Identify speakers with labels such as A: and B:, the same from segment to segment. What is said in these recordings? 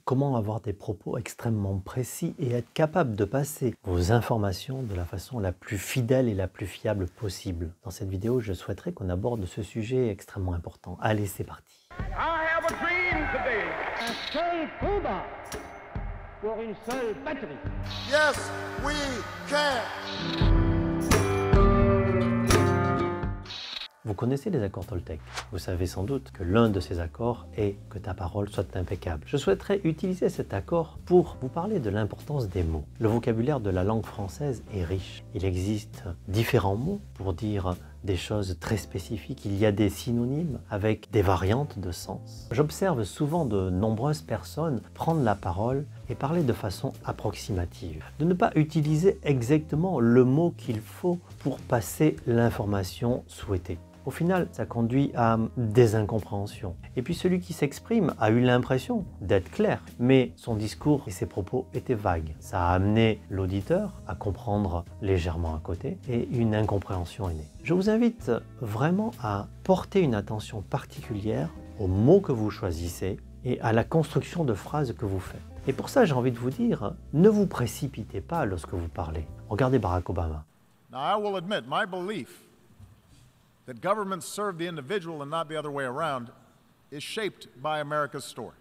A: Comment avoir des propos extrêmement précis et être capable de passer vos informations de la façon la plus fidèle et la plus fiable possible. Dans cette vidéo, je souhaiterais qu'on aborde ce sujet extrêmement important. Allez, c'est parti.
B: I have a dream today. Un seul combat pour une seule patrie.
C: Yes, we can.
A: Vous connaissez les accords Toltec. Vous savez sans doute que l'un de ces accords est que ta parole soit impeccable. Je souhaiterais utiliser cet accord pour vous parler de l'importance des mots. Le vocabulaire de la langue française est riche. Il existe différents mots pour dire des choses très spécifiques. Il y a des synonymes avec des variantes de sens. J'observe souvent de nombreuses personnes prendre la parole et parler de façon approximative. De ne pas utiliser exactement le mot qu'il faut pour passer l'information souhaitée. Au final, ça conduit à des incompréhensions. Et puis celui qui s'exprime a eu l'impression d'être clair, mais son discours et ses propos étaient vagues. Ça a amené l'auditeur à comprendre légèrement à côté et une incompréhension est née. Je vous invite vraiment à porter une attention particulière aux mots que vous choisissez et à la construction de phrases que vous faites. Et pour ça, j'ai envie de vous dire, ne vous précipitez pas lorsque vous parlez. Regardez Barack Obama.
C: Now, I will admit, my belief that governments serve the individual and not the other way around is shaped by America's story.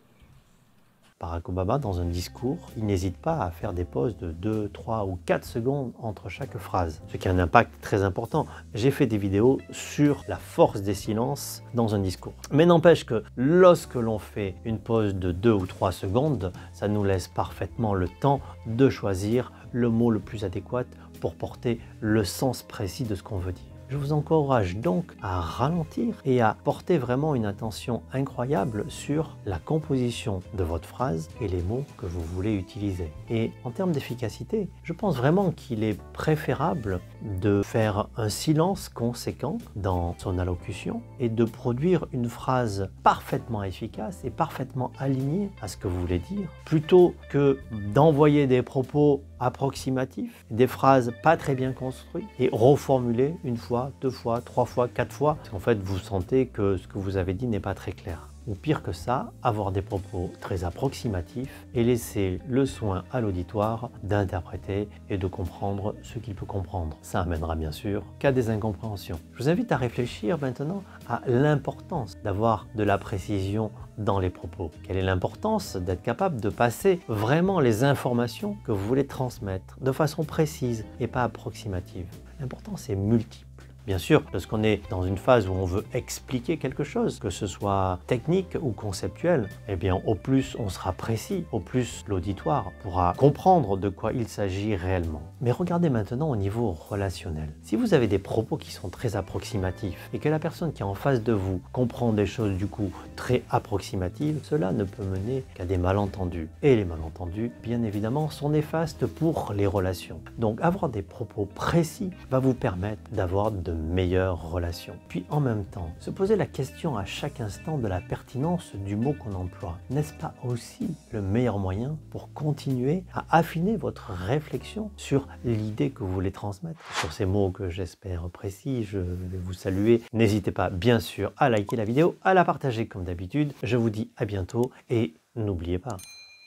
A: Barack Obama, dans un discours, il n'hésite pas à faire des pauses de 2, 3 ou 4 secondes entre chaque phrase, ce qui a un impact très important. J'ai fait des vidéos sur la force des silences dans un discours. Mais n'empêche que lorsque l'on fait une pause de 2 ou 3 secondes, ça nous laisse parfaitement le temps de choisir le mot le plus adéquat pour porter le sens précis de ce qu'on veut dire. Je vous encourage donc à ralentir et à porter vraiment une attention incroyable sur la composition de votre phrase et les mots que vous voulez utiliser. Et en termes d'efficacité, je pense vraiment qu'il est préférable de faire un silence conséquent dans son allocution et de produire une phrase parfaitement efficace et parfaitement alignée à ce que vous voulez dire, plutôt que d'envoyer des propos approximatifs, des phrases pas très bien construites et reformuler une fois, 2 fois, 3 fois, 4 fois, parce qu'en fait vous sentez que ce que vous avez dit n'est pas très clair. Ou pire que ça, avoir des propos très approximatifs et laisser le soin à l'auditoire d'interpréter et de comprendre ce qu'il peut comprendre. Ça amènera bien sûr qu'à des incompréhensions. Je vous invite à réfléchir maintenant à l'importance d'avoir de la précision dans les propos. Quelle est l'importance d'être capable de passer vraiment les informations que vous voulez transmettre de façon précise et pas approximative. L'importance est multiple. Bien sûr, lorsqu'on est dans une phase où on veut expliquer quelque chose, que ce soit technique ou conceptuel, eh bien au plus on sera précis, au plus l'auditoire pourra comprendre de quoi il s'agit réellement. Mais regardez maintenant au niveau relationnel. Si vous avez des propos qui sont très approximatifs et que la personne qui est en face de vous comprend des choses du coup très approximatives, cela ne peut mener qu'à des malentendus. Et les malentendus, bien évidemment, sont néfastes pour les relations. Donc avoir des propos précis va vous permettre d'avoir de meilleures relations. Puis en même temps, se poser la question à chaque instant de la pertinence du mot qu'on emploie. N'est-ce pas aussi le meilleur moyen pour continuer à affiner votre réflexion sur l'idée que vous voulez transmettre? Sur ces mots que j'espère précis, je vais vous saluer. N'hésitez pas bien sûr à liker la vidéo, à la partager comme d'habitude. Je vous dis à bientôt et n'oubliez pas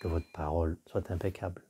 A: que votre parole soit impeccable.